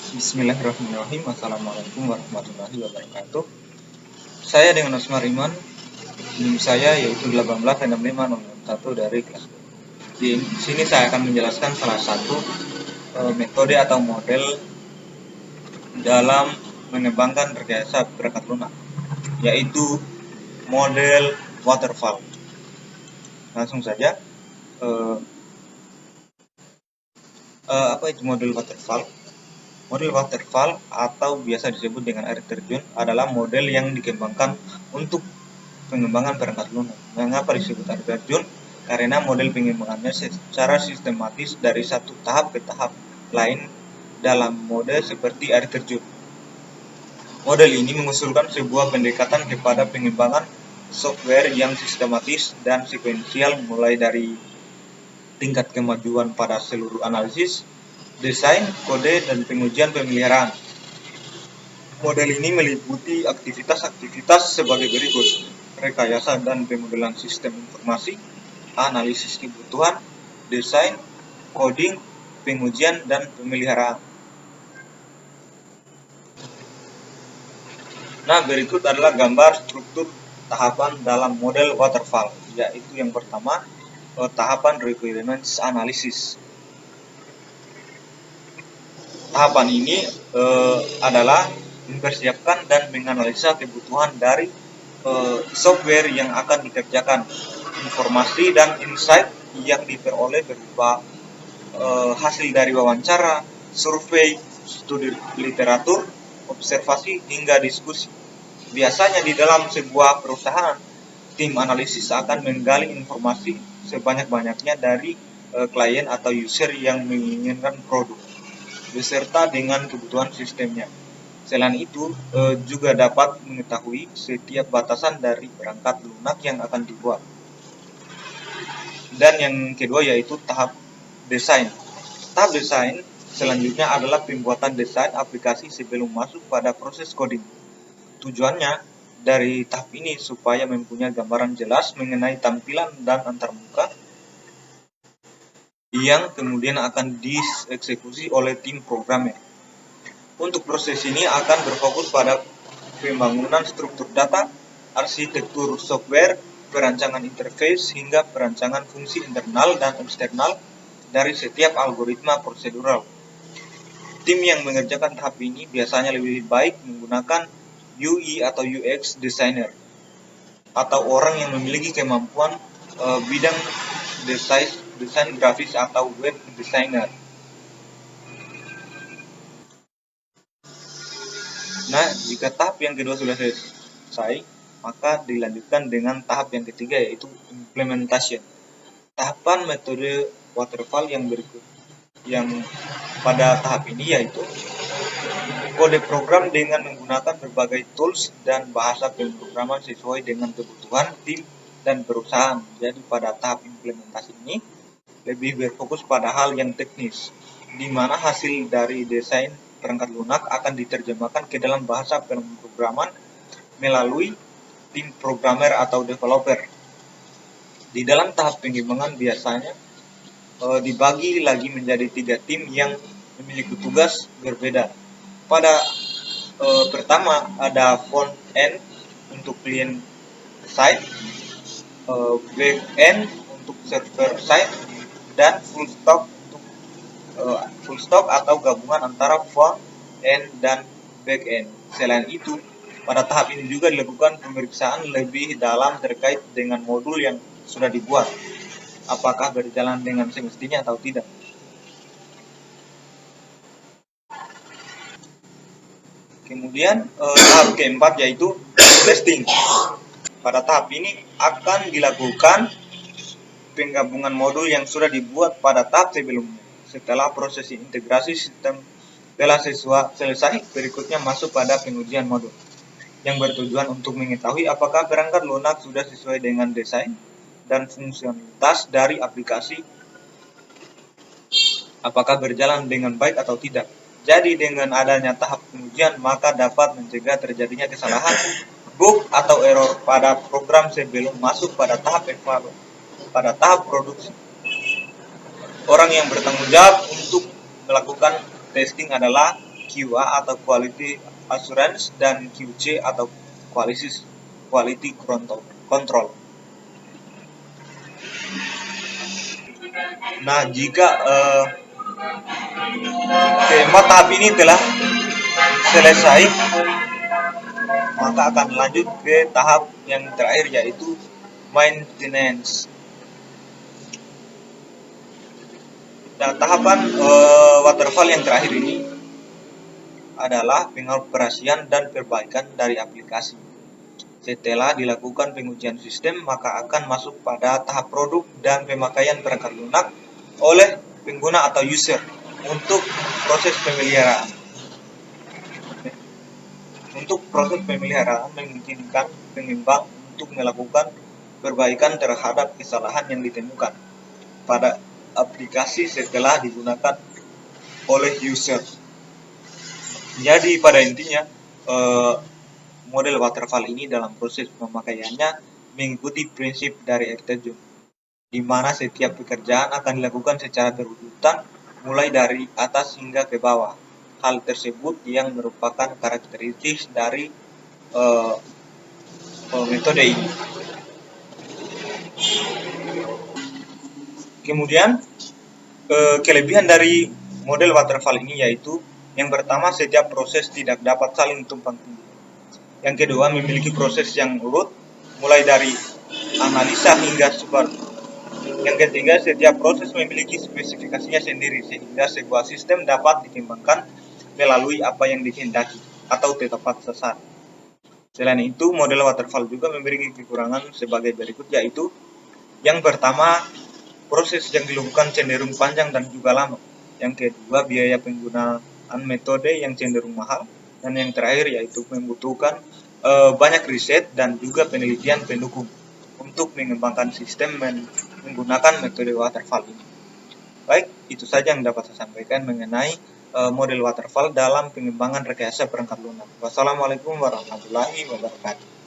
Bismillahirrahmanirrahim. Assalamualaikum warahmatullahi wabarakatuh. Saya dengan Osmar Iman, NIM saya yaitu 1865001 dari kelas 2. Di sini saya akan menjelaskan salah satu metode atau model dalam mengembangkan rekayasa perangkat lunak, yaitu model waterfall. Langsung saja, apa itu model waterfall? Model waterfall atau biasa disebut dengan air terjun adalah model yang dikembangkan untuk pengembangan perangkat lunak. Mengapa disebut air terjun? Karena model pengembangannya secara sistematis dari satu tahap ke tahap lain dalam mode seperti air terjun. Model ini mengusulkan sebuah pendekatan kepada pengembangan software yang sistematis dan sekuensial, mulai dari tingkat kemajuan pada seluruh analisis, desain, kode, dan pengujian pemeliharaan. Model ini meliputi aktivitas-aktivitas sebagai berikut: rekayasa dan pemodelan sistem informasi, analisis kebutuhan, desain, coding, pengujian, dan pemeliharaan. Nah, berikut adalah gambar struktur tahapan dalam model waterfall, yaitu yang pertama, tahapan requirements analysis. Tahapan ini adalah mempersiapkan dan menganalisa kebutuhan dari software yang akan dikerjakan. Informasi dan insight yang diperoleh berupa hasil dari wawancara, survei, studi literatur, observasi, hingga diskusi. Biasanya di dalam sebuah perusahaan, tim analisis akan menggali informasi sebanyak-banyaknya dari klien atau user yang menginginkan produk, beserta dengan kebutuhan sistemnya. Selain itu, juga dapat mengetahui setiap batasan dari perangkat lunak yang akan dibuat. Dan yang kedua yaitu tahap desain. Tahap desain selanjutnya adalah pembuatan desain aplikasi sebelum masuk pada proses coding. Tujuannya dari tahap ini supaya mempunyai gambaran jelas mengenai tampilan dan antarmuka yang kemudian akan dieksekusi oleh tim programmer. Untuk proses ini akan berfokus pada pembangunan struktur data, arsitektur software, perancangan interface, hingga perancangan fungsi internal dan eksternal dari setiap algoritma prosedural. Tim yang mengerjakan tahap ini biasanya lebih baik menggunakan UI atau UX designer, atau orang yang memiliki kemampuan bidang desain grafis atau web designer. Nah, jika tahap yang kedua sudah selesai, maka dilanjutkan dengan tahap yang ketiga, yaitu implementation. Tahapan metode waterfall yang berikut, yang pada tahap ini yaitu kode program dengan menggunakan berbagai tools dan bahasa pemrograman sesuai dengan kebutuhan tim dan perusahaan. Jadi pada tahap implementasi ini lebih berfokus pada hal yang teknis, di mana hasil dari desain perangkat lunak akan diterjemahkan ke dalam bahasa pemrograman melalui tim programmer atau developer. Di dalam tahap pengembangan biasanya dibagi lagi menjadi 3 tim yang memiliki tugas berbeda. Pada pertama ada front end untuk client side, back end untuk server side, dan full stack atau gabungan antara front end dan back end. Selain itu, pada tahap ini juga dilakukan pemeriksaan lebih dalam terkait dengan modul yang sudah dibuat, apakah berjalan dengan semestinya atau tidak. Kemudian tahap keempat yaitu testing. Pada tahap ini akan dilakukan penggabungan modul yang sudah dibuat pada tahap sebelumnya. Setelah proses integrasi sistem telah selesai, berikutnya masuk pada pengujian modul, yang bertujuan untuk mengetahui apakah perangkat lunak sudah sesuai dengan desain dan fungsionalitas dari aplikasi, apakah berjalan dengan baik atau tidak. Jadi dengan adanya tahap pengujian, maka dapat mencegah terjadinya kesalahan, bug, atau error pada program sebelum masuk pada tahap produksi. Orang yang bertanggung jawab untuk melakukan testing adalah QA atau Quality Assurance dan QC atau Quality Control. Nah, jika keempat tahap ini telah selesai, maka akan lanjut ke tahap yang terakhir, yaitu maintenance. Nah, tahapan waterfall yang terakhir ini adalah pengoperasian dan perbaikan dari aplikasi. Setelah dilakukan pengujian sistem, maka akan masuk pada tahap produk dan pemakaian perangkat lunak oleh pengguna atau user untuk proses pemeliharaan. Untuk proses pemeliharaan memungkinkan pengembang untuk melakukan perbaikan terhadap kesalahan yang ditemukan pada aplikasi setelah digunakan oleh user. Jadi pada intinya model waterfall ini dalam proses pemakaiannya mengikuti prinsip dari Ertejun, di mana setiap pekerjaan akan dilakukan secara berurutan mulai dari atas hingga ke bawah. Hal tersebut yang merupakan karakteristik dari metode ini. Kemudian kelebihan dari model waterfall ini yaitu yang pertama, setiap proses tidak dapat saling tumpang tindih. Yang kedua, memiliki proses yang urut mulai dari analisa hingga support. Yang ketiga, setiap proses memiliki spesifikasinya sendiri sehingga sebuah sistem dapat dikembangkan melalui apa yang dikehendaki atau tepat sasaran. Selain itu, model waterfall juga memiliki kekurangan sebagai berikut, yaitu yang pertama, proses yang dilakukan cenderung panjang dan juga lama. Yang kedua, biaya penggunaan metode yang cenderung mahal. Dan yang terakhir yaitu membutuhkan banyak riset dan juga penelitian pendukung untuk mengembangkan sistem menggunakan metode waterfall ini. Baik, itu saja yang dapat saya sampaikan mengenai model waterfall dalam pengembangan rekayasa perangkat lunak. Wassalamualaikum warahmatullahi wabarakatuh.